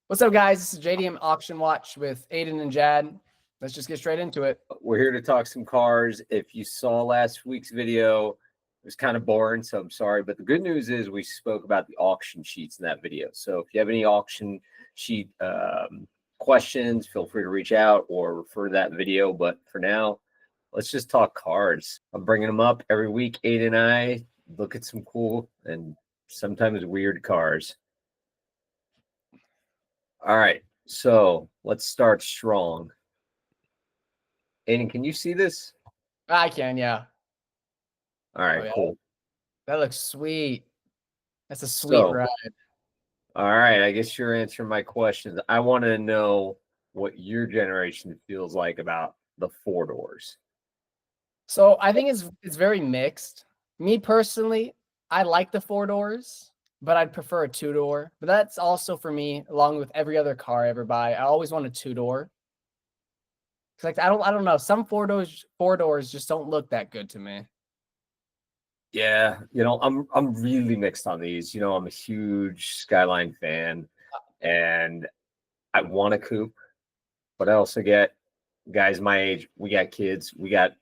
What's up, guys? This is JDM Auction Watch with Aiden and Jad. Let's just get straight into it. We're here to talk some cars. If you saw last week's video, it was kind of boring, so I'm sorry. But the good news is we spoke about the auction sheets in that video. So if you have any auction sheet questions, feel free to reach out or refer to that video. But for now, let's just talk cars. I'm bringing them up every week. Aiden and I look at some cool and sometimes weird cars. All right, so let's start strong. Aiden, can you see this? I can, yeah. All right, yeah. cool. That looks sweet. That's a sweet ride. All right, I guess you're answering my questions. I want to know what your generation feels like about the four doors. So I think it's very mixed. Me personally, I like the four doors, but I'd prefer a two-door. But that's also for me, along with every other car I ever buy. I always want a two-door. Like I don't know. Some four doors just don't look that good to me. Yeah, I'm really mixed on these. I'm a huge Skyline fan, and I want a coupe, but I also get guys my age. We got kids, we got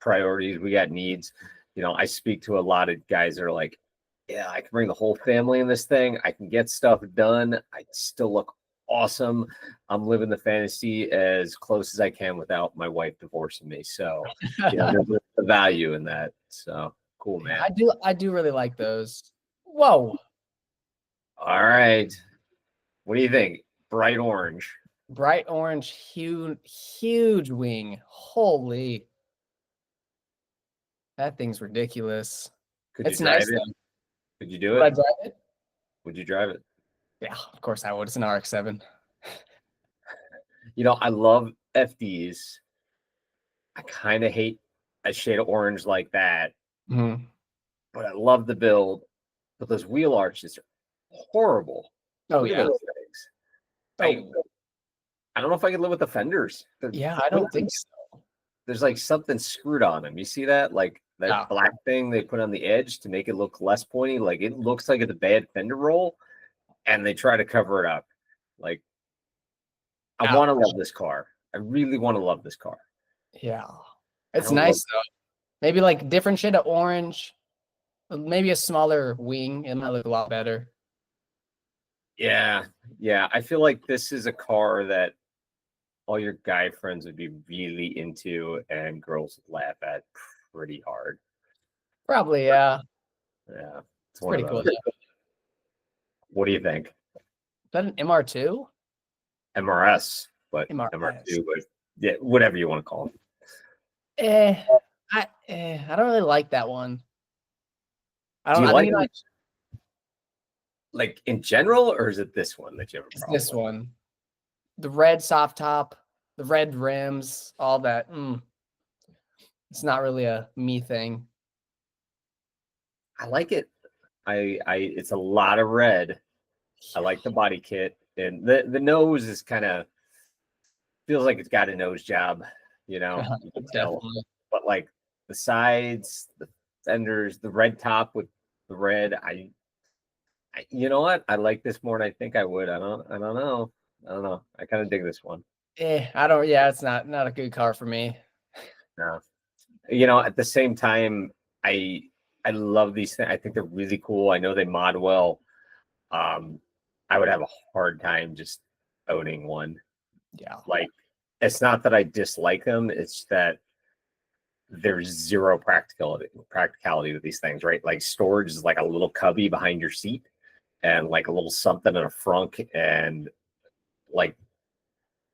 priorities, we got needs. I speak to a lot of guys that are like, yeah, I can bring the whole family in this thing. I can get stuff done. I still look awesome. I'm living the fantasy as close as I can without my wife divorcing me. So, there's the value in that. So cool, man. I do really like those. Whoa. All right. What do you think? Bright orange. Bright orange, huge wing. Holy. That thing's ridiculous. It's nice. Could you do it? Would I drive it? Would you drive it? Yeah, of course I would. It's an RX-7. I love FDs. I kind of hate a shade of orange like that. Mm-hmm. But I love the build. But those wheel arches are horrible. Oh, yeah. I don't know if I can live with the fenders. I don't think so. There's like something screwed on them. You see that? Like that black thing they put on the edge to make it look less pointy. Like it looks like it's a bad fender roll, and they try to cover it up. Like, I want to love this car. I really want to love this car. Yeah. It's nice though. Maybe like different shade of orange, maybe a smaller wing. It might look a lot better. Yeah. I feel like this is a car that all your guy friends would be really into and girls would laugh at pretty hard. Probably, yeah. Yeah. It's pretty cool. What do you think? Is that an MR2? MRS, but MR2, but yeah, whatever you want to call it. I don't really like that one. Do you like it? Like in general, or is it this one that you have a problem with? This one. The red soft top, the red rims, all that. It's not really a me thing. I like it. It's a lot of red. I like the body kit, and the nose is kind of feels like it's got a nose job, you can tell. But like the sides, the fenders, the red top with the red, I you know what? I like this more than I think I would. I don't know. I kind of dig this one. It's not a good car for me. No. At the same time, I love these things. I think they're really cool. I know they mod well. I would have a hard time just owning one. Yeah. Like, it's not that I dislike them, it's that there's zero practicality with these things, right? Like, storage is like a little cubby behind your seat and like a little something in a frunk, and like,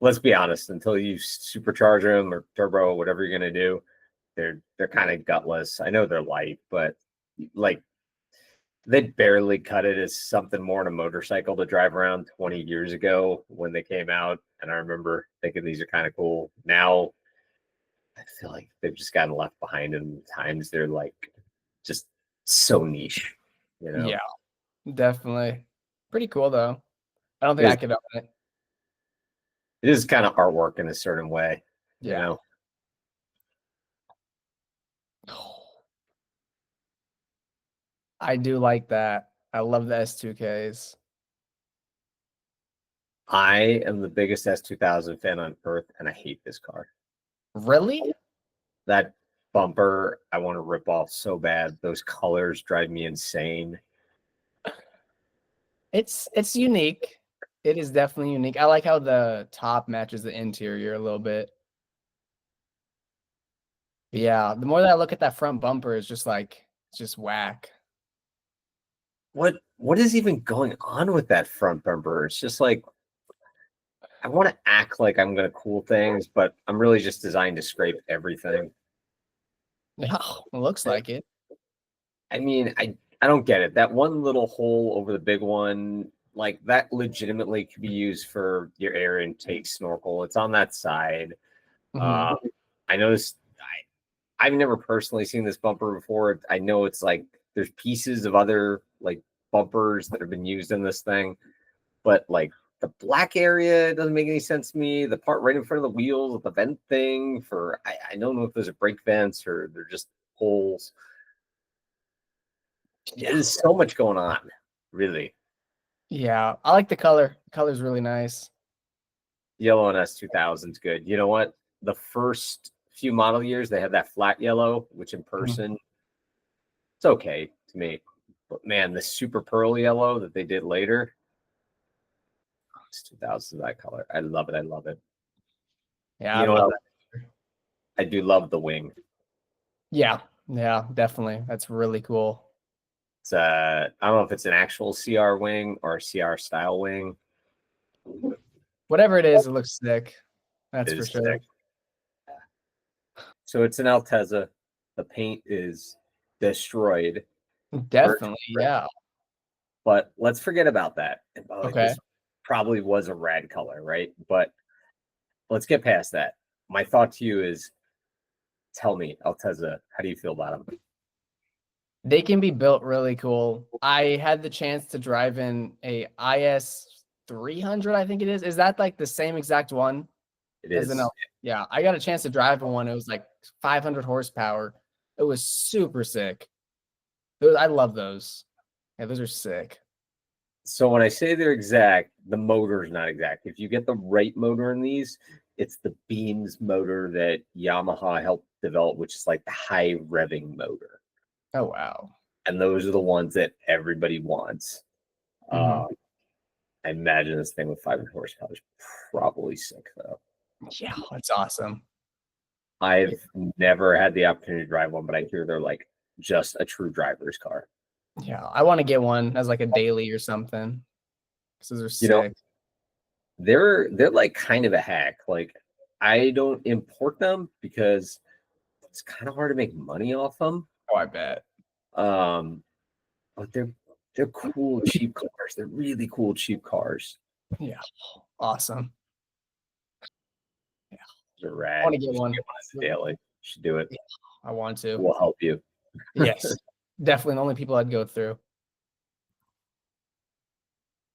let's be honest, until you supercharge them or turbo or whatever you're gonna do, they're kind of gutless. I know they're light, but like, they barely cut it as something more in a motorcycle to drive around 20 years ago when they came out. And I remember thinking these are kind of cool. Now I feel like they've just gotten left behind, and times they're like just so niche, Yeah, definitely. Pretty cool though. I don't think I could own it. It is kind of artwork in a certain way. Yeah. I do like that. I love the S2Ks. I am the biggest S2000 fan on earth, and I hate this car. Really? That bumper, I want to rip off so bad. Those colors drive me insane. It's unique. It is definitely unique. I like how the top matches the interior a little bit. But yeah, the more that I look at that front bumper, it's just whack. What is even going on with that front bumper? It's just like I want to act like I'm going to cool things, but I'm really just designed to scrape everything. Yeah, it looks like it. I mean, I don't get it. That one little hole over the big one, like that legitimately could be used for your air intake snorkel. It's on that side. Mhm. I noticed I've never personally seen this bumper before. I know it's like there's pieces of other like bumpers that have been used in this thing, but like the black area doesn't make any sense to me. The part right in front of the wheels, the vent thing for I don't know if those are brake vents or they're just holes. Yeah. There's so much going on, really. Yeah, I like the color. The color's really nice. Yellow and S2000 is good. You know what? The first few model years they had that flat yellow, which in Mhm. person it's okay to me. But man, the super pearl yellow that they did later, it's 2000 that color. I love it. I love it. Yeah, I You know what? love I do love the wing. Yeah, yeah, definitely. That's really cool. It's I don't know if it's an actual CR wing or a CR style wing. Whatever it is, it looks sick. That's It for is sure. sick. So it's an Altezza. The paint is destroyed, burnt to Definitely, a crisp. yeah. But let's forget about that. Okay. This probably was a rad color, right? But let's get past that. My thought to you is, tell me, Altezza, how do you feel about them? They can be built really cool. I had the chance to drive in a IS 300, I think it is. Is that like the same exact one It as an is. L? Yeah, I got a chance to drive in one. It was like 500 horsepower. It was super sick. I love those. Yeah, those are sick. So when I say they're exact, the motor is not exact. If you get the right motor in these, it's the Beams motor that Yamaha helped develop, which is like the high revving motor. Oh, wow. And those are the ones that everybody wants. Mhm. Uh, I imagine this thing with 500 horsepower is probably sick, though. Yeah, that's awesome. I've never had the opportunity to drive one, but I hear they're like just a true driver's car. Yeah, I want to get one as like a daily or something. 'Cause those are You know, sick. they're like kind of a hack. Like I don't import them because it's kind of hard to make money off them. Oh, I bet. Um, but they're cool cheap cars. They're really cool cheap cars. Yeah, awesome. Yeah, They're I want rad. to get You should one. get one as a daily. You should do it. Yeah, I want to. We'll help you. Yes, definitely the only people I'd go through.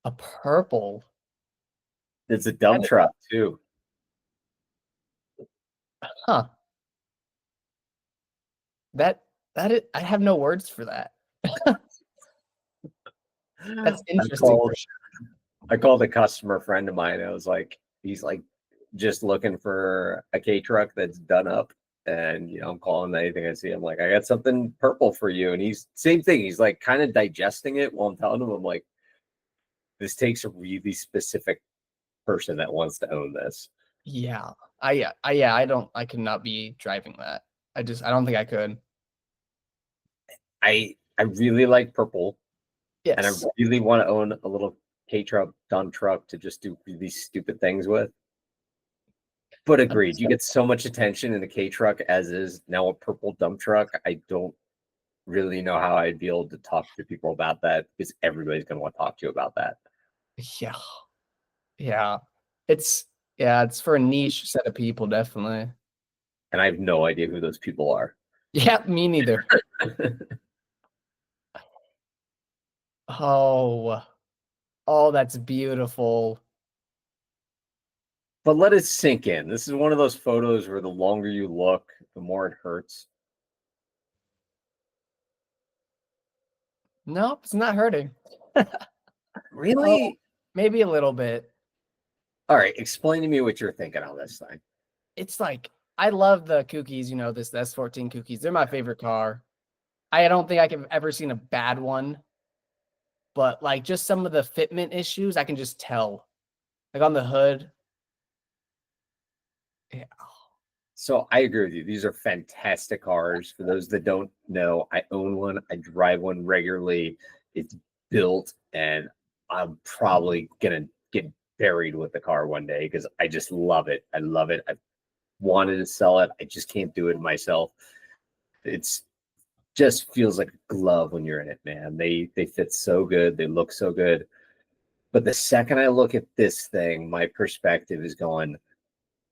A purple. It's a dump truck too. Huh. That I have no words for that. That's I interesting called for sure. I called a customer friend of mine. I was like, he's like just looking for a K truck that's done up. And I'm calling anything I see. I'm like, I got something purple for you. And he's same thing. He's like kind of digesting it while I'm telling him. I'm like, this takes a really specific person that wants to own this. Yeah. I could not be driving that. I don't think I could. I really like purple, and I Yes. really want to own a little K truck, dump truck to just do these stupid things with. But agreed, you get so much attention in the K truck as is now a purple dump truck. I don't really know how I'd be able to talk to people about that because everybody's going to want to talk to you about that. Yeah. Yeah. It's it's for a niche set of people, definitely. And I have no idea who those people are. Yeah, me neither. Oh, oh, that's beautiful. But let it sink in. This is one of those photos where the longer you look, the more it hurts. Nope, it's not hurting. Oh, Really? maybe a little bit. All right, explain to me what you're thinking on this thing. It's like I love the Kookies, this S14 Kookies. They're my favorite car. I don't think I've ever seen a bad one, but like just some of the fitment issues, I can just tell. Like on the hood. Yeah. So I agree with you. These are fantastic cars. For those that don't know, I own one. I drive one regularly. It's built, and I'm probably gonna get buried with the car one day because I just love it. I love it. I wanted to sell it. I just can't do it myself. It's just feels like a glove when you're in it, man. They fit so good. They look so good. But the second I look at this thing, my perspective is going,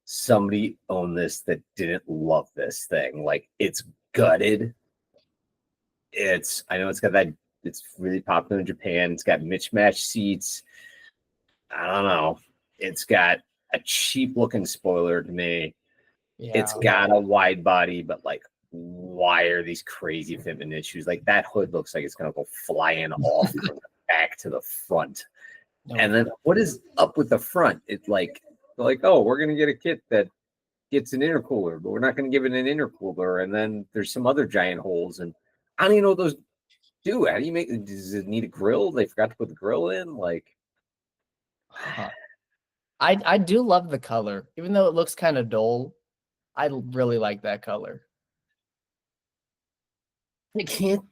somebody owned this that didn't love this thing. Like it's gutted. I know it's got that, it's really popular in Japan. It's got mismatched seats. I don't know. It's got a cheap looking spoiler to me. It's Yeah. got a wide body, but like, why are these crazy fitment issues? Like that hood looks like it's gonna go flying off from the back to the front. No. And then what is up with the front? It's like, oh, we're gonna get a kit that gets an intercooler, but we're not going to give it an intercooler. And then there's some other giant holes, and I don't even know what those do. How do you make? Does it need a grill? They forgot to put the grill in. Like, Huh. I do love the color, even though it looks kind of dull. I really like that color. I can't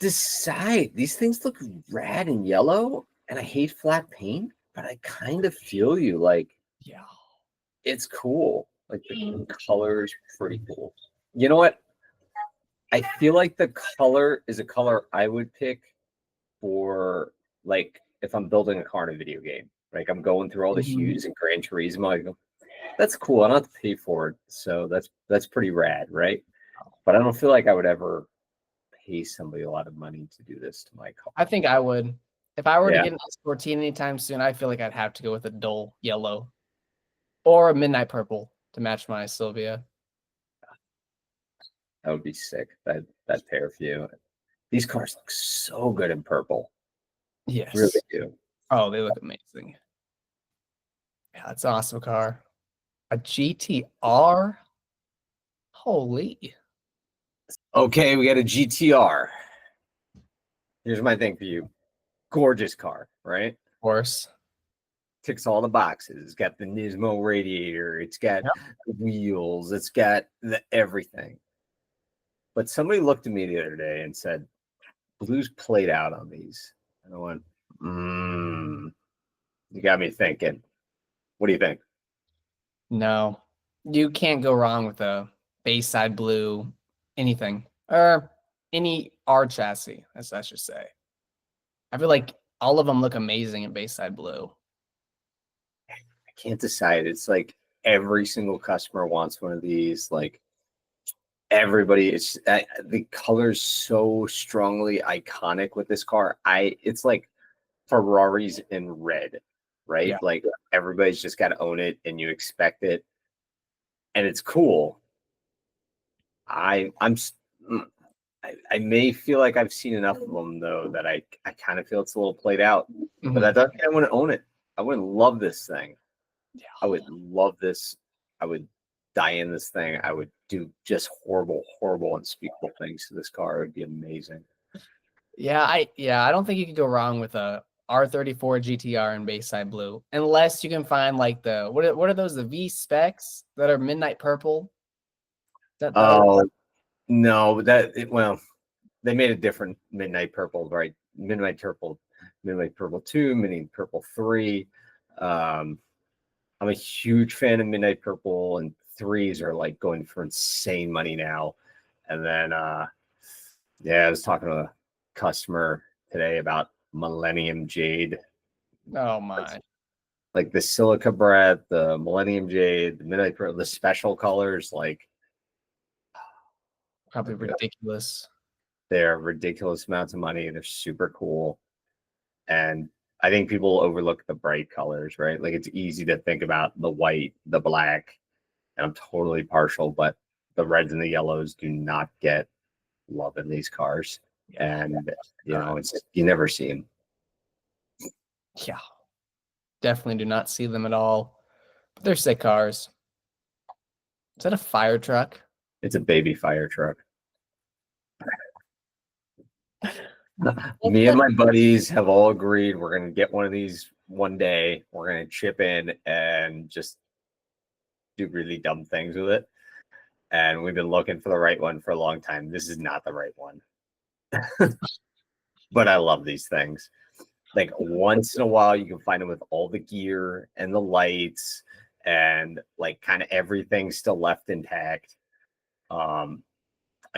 decide. These things look rad and yellow, and I hate flat paint, but I kind of feel you. Like, Yeah. it's cool. Like the color is pretty cool. You know what? I feel like the color is a color I would pick for like if I'm building a car in a video game. Like I'm going through all the hues and Gran Turismo. I go, that's cool. I don't have to pay for it. So that's pretty rad, right? But I don't feel like I would ever pay somebody a lot of money to do this to my car. I think I would. If I were to Yeah. get an S14 anytime soon, I feel like I'd have to go with a dull yellow or a midnight purple to match my Sylvia. That would be sick. That pair for you. These cars look so good in purple. Yes. Really do. Oh, they look amazing. Yeah, that's an awesome car. A GTR? Holy. Okay, we got a GTR. Here's my thing for you. Gorgeous car, right? Of course. Ticks all the boxes. It's got the Nismo radiator. It's got the wheels. It's got the everything. But somebody looked at me the other day and said, "Blue's played out on these." And I went, you got me thinking. What do you think? No. You can't go wrong with a Bayside blue anything. Or any R chassis, as I should say. I feel like all of them look amazing in Bayside blue. I can't decide. It's like every single customer wants one of these. Like everybody, it's the color's so strongly iconic with this car. It's like Ferraris in red, right? Yeah. Like everybody's just got to own it, and you expect it, and it's cool. I'm I may feel like I've seen enough of them though that I kind of feel it's a little played out. But I don't think I want to own it. I wouldn't love this thing. Yeah. I would love this. I would die in this thing. I would do just horrible, horrible, unspeakable things to this car. It would be amazing. Yeah, I don't think you could go wrong with a R34 GTR in Bayside blue, unless you can find like the what are those, the V specs that are midnight purple? Oh no, well, they made a different midnight purple, right? Midnight purple 2, midnight purple 3. I'm a huge fan of midnight purple, and 3s are like going for insane money now. And then yeah, I was talking to a customer today about Millennium Jade. Oh my. Like the Silica Breath, the Millennium Jade, the Midnight Purple, the special colors, like Probably ridiculous. they're ridiculous amounts of money. They're super cool. And I think people overlook the bright colors, right? Like it's easy to think about the white, the black, and I'm totally partial, but the reds and the yellows do not get love in these cars. Yeah. And it's you never see them. Yeah. Definitely do not see them at all. They're sick cars. Is that a fire truck? It's a baby fire truck. Me and my buddies have all agreed we're going to get one of these one day. We're going to chip in and just do really dumb things with it. And we've been looking for the right one for a long time. This is not the right one. But I love these things. Like once in a while, you can find them with all the gear and the lights and like kind of everything still left intact. I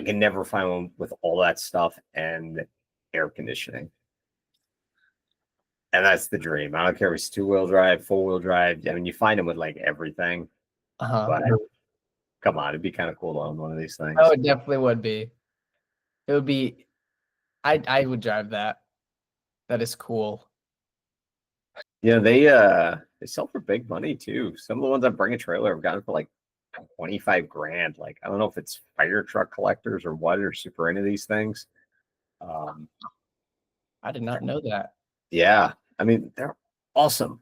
can never find one with all that stuff and air conditioning. And that's the dream. I don't care if it's 2-wheel drive, 4-wheel drive. I mean, you find them with like everything. But come on, it'd be kind of cool to own one of these things. Oh, it definitely would be. It would be. I would drive that. That is cool. Yeah, they sell for big money too. Some of the ones on Bring a Trailer have gotten for like 25 grand. Like I don't know if it's fire truck collectors or what are super into these things. I did not know that. Yeah, I mean they're awesome.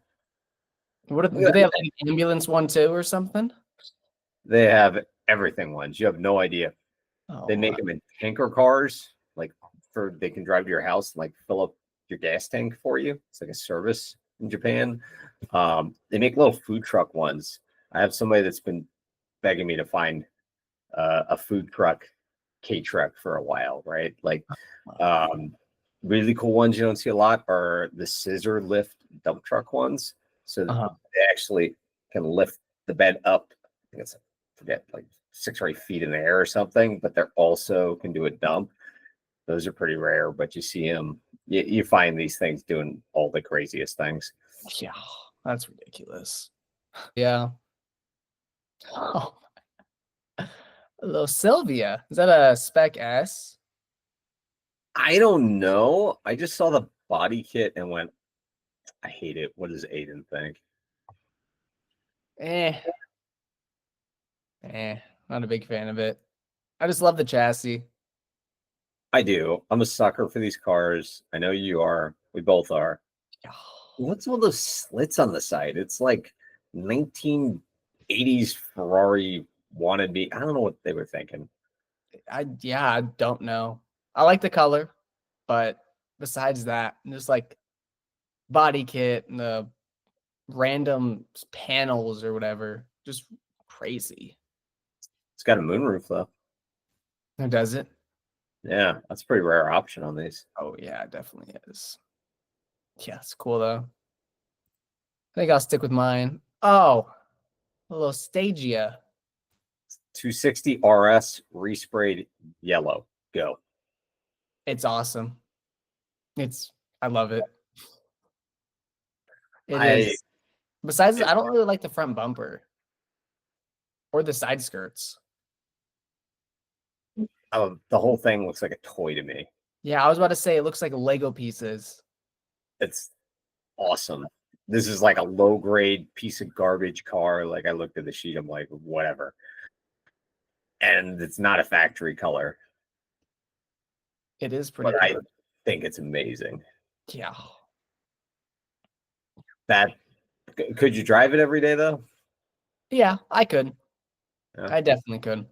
Do they have like an ambulance one too or something? They have everything ones. You have no idea. Oh, They make them in tanker cars, like they can drive to your house and like fill up your gas tank for you. It's like a service in Japan. They make little food truck ones. I have somebody that's been begging me to find a food truck K-truck for a while, right? Like really cool ones you don't see a lot are the scissor lift dump truck ones. So they actually can lift the bed up. I think it's forget like 6 or 8 feet in the air or something, but they're also can do a dump. Those are pretty rare, but you see them. You find these things doing all the craziest things. Yeah, that's ridiculous. Yeah. Oh, hello, Sylvia. Is that a Spec S? I don't know. I just saw the body kit and went, I hate it. What does Aiden think? Not a big fan of it. I just love the chassis. I do. I'm a sucker for these cars. I know you are. We both are. What's all those slits on the side? It's like 1980s Ferrari wanted me. I don't know what they were thinking. I don't know. I like the color, but besides that, just like body kit and the random panels or whatever, just crazy. It's got a moonroof though. Who does it? Yeah, that's a pretty rare option on these. Oh yeah, it definitely is. Yeah, it's cool though. I think I'll stick with mine. Oh, a little Stagia. 260 RS resprayed yellow. Go. It's awesome. I love it. It is. Besides, I don't really like the front bumper or the side skirts. The whole thing looks like a toy to me. Yeah, I was about to say it looks like Lego pieces. It's awesome. This is like a low grade piece of garbage car. Like I looked at the sheet, I'm like, whatever. And it's not a factory color. It is pretty But cool. I think it's amazing. Yeah. Could you drive it every day though? Yeah, I could. Yeah. I definitely could.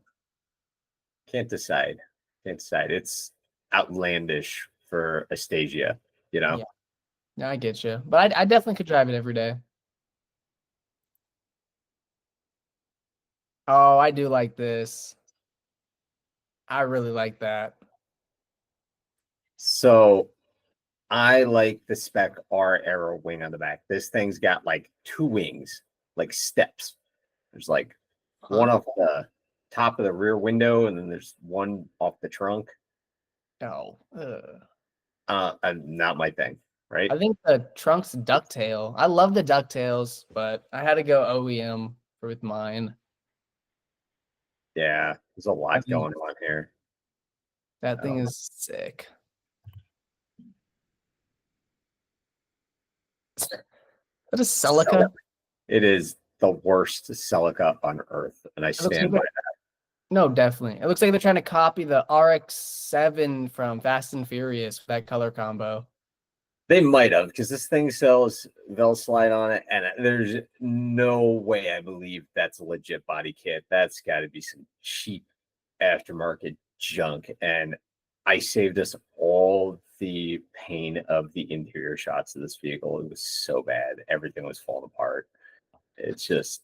Can't decide. It's outlandish for a Stagia, you know? Yeah. No, I get you. But I definitely could drive it every day. Oh, I do like this. I really like that. So I like the Spec R Aero wing on the back. This thing's got like 2 wings, like steps. There's like one off the top of the rear window, and then there's one off the trunk. Oh. Not my thing, right? I think the trunk's ducktail. I love the ducktails, but I had to go OEM with mine. Yeah, there's a lot going on here. That thing is sick. Is that a Celica? It is the worst Celica on earth, and I stand by that. No, definitely. It looks like they're trying to copy the RX-7 from Fast and Furious, that color combo. They might have, because this thing sells Slide on it, and there's no way I believe that's a legit body kit. That's got to be some cheap aftermarket junk. And I saved us all the pain of the interior shots of this vehicle. It was so bad. Everything was falling apart. It's just,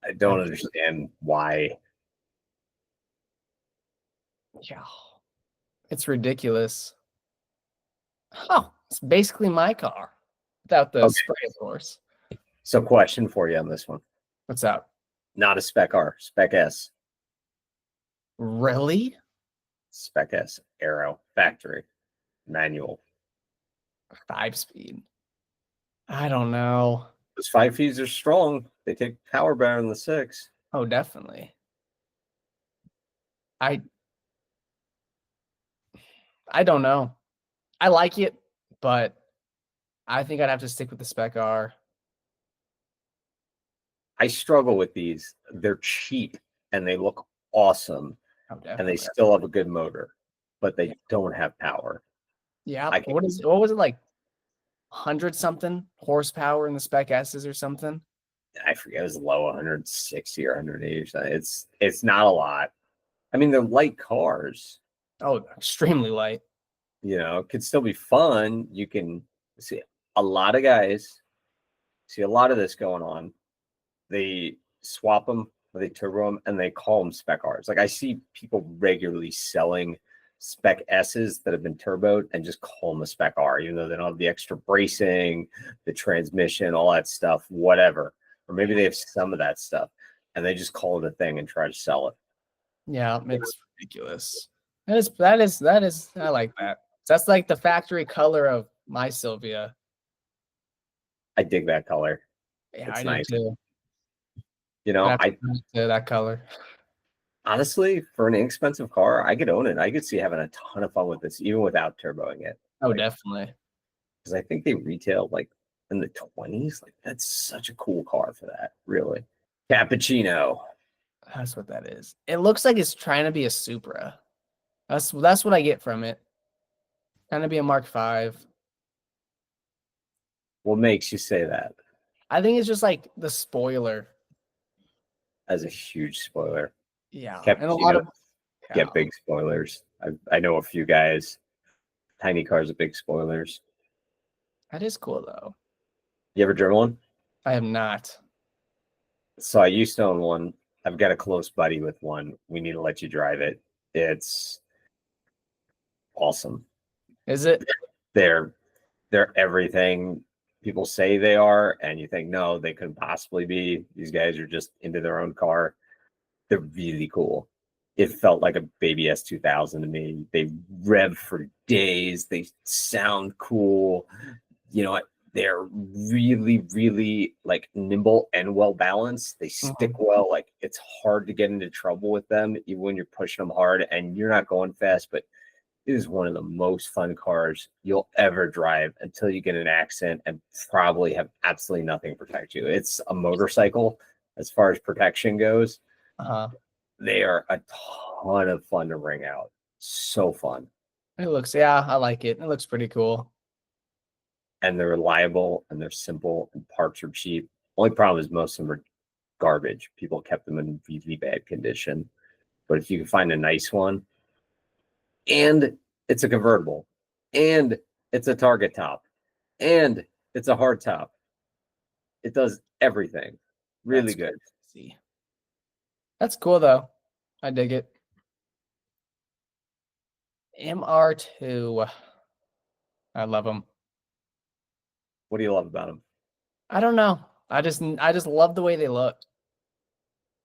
I don't understand why. Yeah, it's ridiculous. Oh, it's basically my car without the Okay. spray, of course. So, question for you on this one. What's up? Not a Spec R, Spec S. Really? Spec S, Aero, factory, manual. 5-speed. I don't know. Those 5 feeds are strong. They take power better than the 6. Oh, definitely. I don't know. I like it, but I think I'd have to stick with the Spec R. I struggle with these. They're cheap and they look awesome, Oh, and definitely. they still have a good motor, but they don't have power. Yeah. I can, What was it like? 100 something horsepower in the Spec S's or something? I forget, it was low 160 or 180 or something. It's not a lot. I mean, they're light cars. Oh, extremely light. You know, it could still be fun. You can see a lot of guys see a lot of this going on. They swap them, they turbo them, and they call them Spec Rs. Like I see people regularly selling Spec S's that have been turboed and just call them a Spec R, even though they don't have the extra bracing, the transmission, all that stuff, whatever. Or maybe they have some of that stuff, and they just call it a thing and try to sell it. Yeah, it's ridiculous. That is I like that. That's like the factory color of my Sylvia. I dig that color. Yeah, It's I nice. do too. You know, I that color. honestly, for an inexpensive car, I could own it. I could see having a ton of fun with this, even without turboing it. Oh, Like, definitely. because I think they retail like in the 20s. Like, that's such a cool car for that, really. Cappuccino. That's what that is. It looks like it's trying to be a Supra. That's what I get from it. Trying to be a Mark V. What makes you say that? I think it's just like the spoiler. As a huge spoiler. Yeah, and a lot Cappuccino of get big spoilers. I know a few guys, tiny cars with big spoilers. That is cool though. You ever driven one? I have not. So I used to own one. I've got a close buddy with one. We need to let you drive it. It's awesome. Is it? They're they're everything people say they are, and you think no, they couldn't possibly be. These guys are just into their own car. They're really cool. It felt like a baby S2000 to me. They rev for days. They sound cool. You know, they're really, really like nimble and well balanced. They stick well. Like it's hard to get into trouble with them, even when you're pushing them hard and you're not going fast. But it is one of the most fun cars you'll ever drive until you get in an accident and probably have absolutely nothing to protect you. It's a motorcycle as far as protection goes. Uh-huh. They are a ton of fun to bring out. So fun. It looks, yeah, I like it. It looks pretty cool. And they're reliable and they're simple and parts are cheap. Only problem is most of them are garbage. People kept them in really bad condition. But if you can find a nice one, and it's a convertible, and it's a target top, and it's a hard top, it does everything really good. Crazy. That's cool though. I dig it. MR2. I love them. What do you love about them? I don't know. I just love the way they look.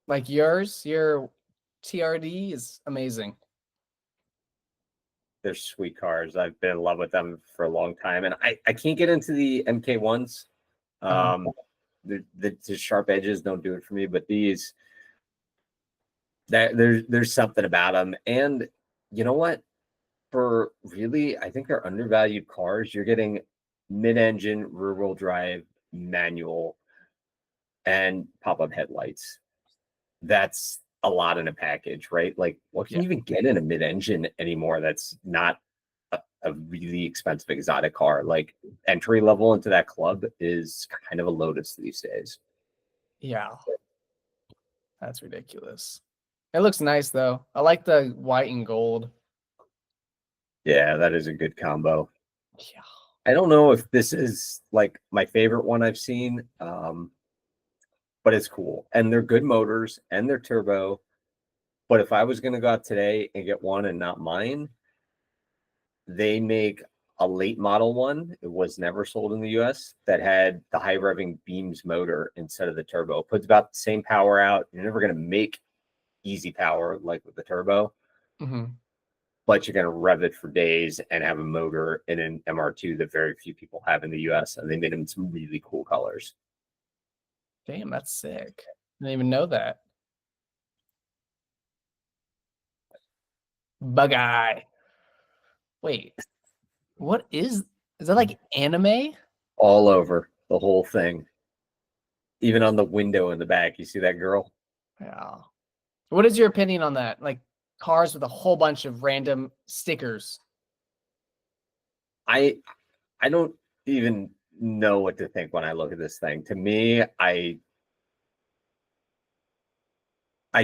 Like your TRD is amazing. They're sweet cars. I've been in love with them for a long time, and I can't get into the MK1s. The sharp edges don't do it for me, but these, there's something about them. And you know what? For really, I think they're undervalued cars. You're getting mid-engine, rear-wheel drive, manual, and pop-up headlights. That's a lot in a package, right? Like, what can you even get in a mid-engine anymore that's not a really expensive exotic car. Like entry level into that club is kind of a Lotus these days. Yeah, that's ridiculous. It looks nice though. I like the white and gold. Yeah, that is a good combo. Yeah. I don't know if this is like my favorite one I've seen, but it's cool. And they're good motors and they're turbo. But if I was going to go out today and get one and not mine, they make a late model one. It was never sold in the US that had the high revving beams motor instead of the turbo. It puts about the same power out. You're never going to make easy power like with the turbo, but you're going to rev it for days and have a motor in an MR2 that very few people have in the US. And they made them in some really cool colors. Damn, that's sick. I didn't even know that. Bug eye. Wait, what is that like anime? All over the whole thing. Even on the window in the back, you see that girl? Yeah. What is your opinion on that? Like cars with a whole bunch of random stickers. I don't even know what to think when I look at this thing. To me, I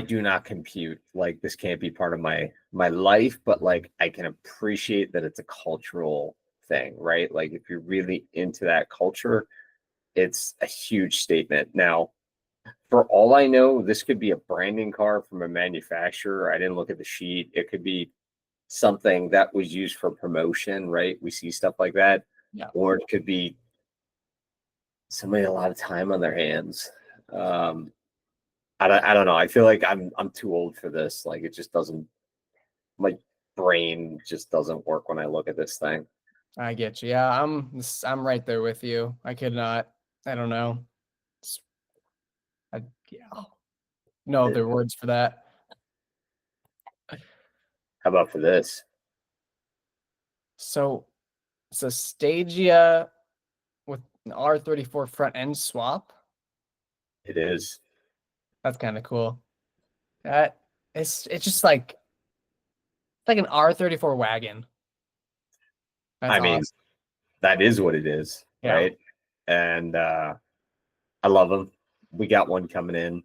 do not compute like this can't be part of my life, but like I can appreciate that it's a cultural thing, right? Like if you're really into that culture, it's a huge statement. Now, for all I know, this could be a branding car from a manufacturer. I didn't look at the sheet. It could be something that was used for promotion, right? We see stuff like that. Yeah. Or it could be somebody a lot of time on their hands. I don't know. I feel like I'm too old for this. Like it just doesn't, my brain just doesn't work when I look at this thing. I get you. Yeah, I'm right there with you. I could not. I don't know. Yeah. No other words for that. How about for this? So it's a Stagia with an R34 front end swap. It is. That's kind of cool. That it's just like it's like an R34 wagon. That's I mean, awesome. that is what it is, Yeah. right? And I love them. We got one coming in,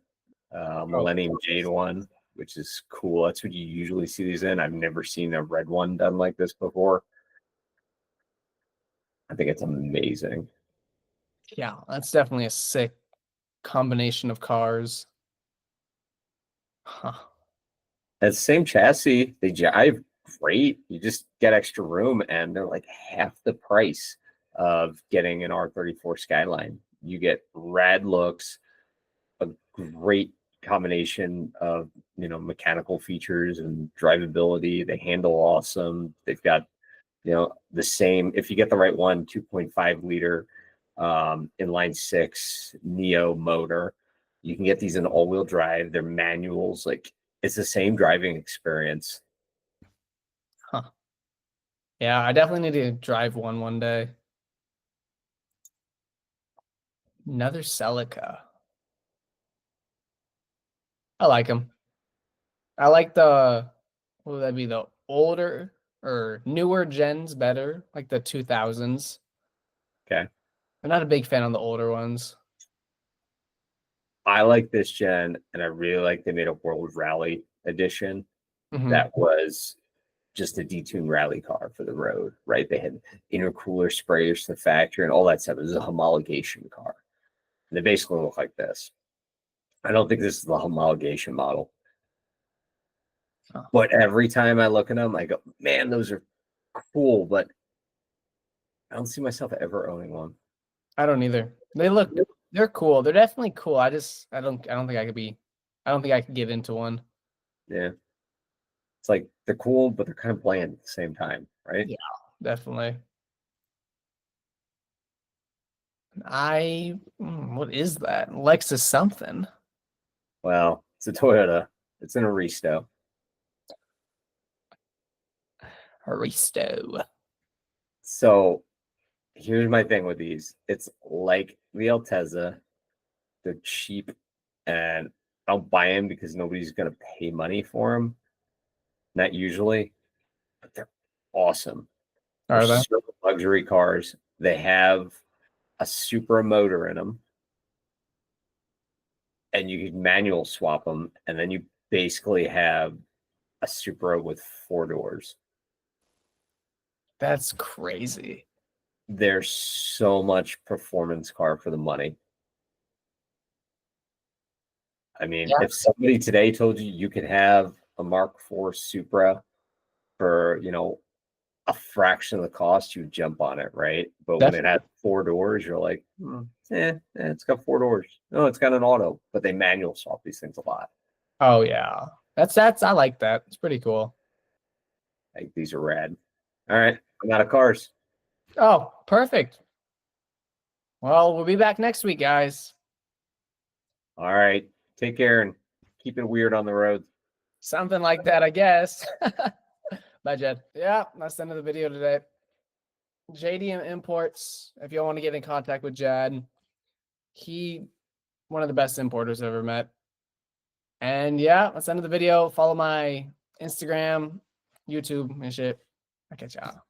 Oh, Millennium Jade one, which is cool. That's what you usually see these in. I've never seen a red one done like this before. I think it's amazing. yeah, that's definitely a sick combination of cars. Huh. That same chassis, they jive great. You just get extra room, and they're like half the price of getting an R34 Skyline. You get rad looks, a great combination of mechanical features and drivability. They handle awesome. They've got the same, if you get the right one, 2.5 liter inline six Neo motor. You can get these in all-wheel drive. They're manuals. Like it's the same driving experience. Huh. Yeah, I definitely need to drive one day. Another Celica. I like them. I like what would that be? The older or newer gens better, like the 2000s. Okay. I'm not a big fan on the older ones. I like this gen, and I really like they made a World Rally edition Hmm. that was just a detuned rally car for the road, right? They had intercooler sprayers to the factory and all that stuff. It was a homologation car. And they basically look like this. I don't think this is the homologation model. Oh, But every time I look at them, I go, man, those are cool, but I don't see myself ever owning one. I don't either. They're cool. They're definitely cool. I don't think I could be, I don't think I could get into one. Yeah. It's like they're cool, but they're kind of bland at the same time, right? Yeah, definitely. What is that? Lexus something. Well, it's a Toyota. It's an Aristo. Aristo. So here's my thing with these. It's like the Altezza. They're cheap, and I'll buy them because nobody's gonna pay money for them. Not usually, but they're awesome. Are For they? certain luxury cars, they have a Supra motor in them, and you can manual swap them, and then you basically have a Supra with 4 doors. That's crazy. There's so much performance car for the money. I mean, Yeah. if somebody today told you could have a Mark IV Supra for, a fraction of the cost, you jump on it, right? But when it Definitely. has 4 doors, you're like, it's got 4 doors. No, it's got an auto, but they manual swap these things a lot. Oh yeah. That's I like that. It's pretty cool. Like, these are rad. All right, I'm out of cars. Oh, perfect. Well, we'll be back next week, guys. All right, take care and keep it weird on the road. Something like that, I guess. Bye, Jed. Yeah, that's the end of the video today. JDM Imports. If y'all want to get in contact with Jed, one of the best importers I've ever met. And yeah, that's the end of the video. Follow my Instagram, YouTube, and shit. I'll catch y'all.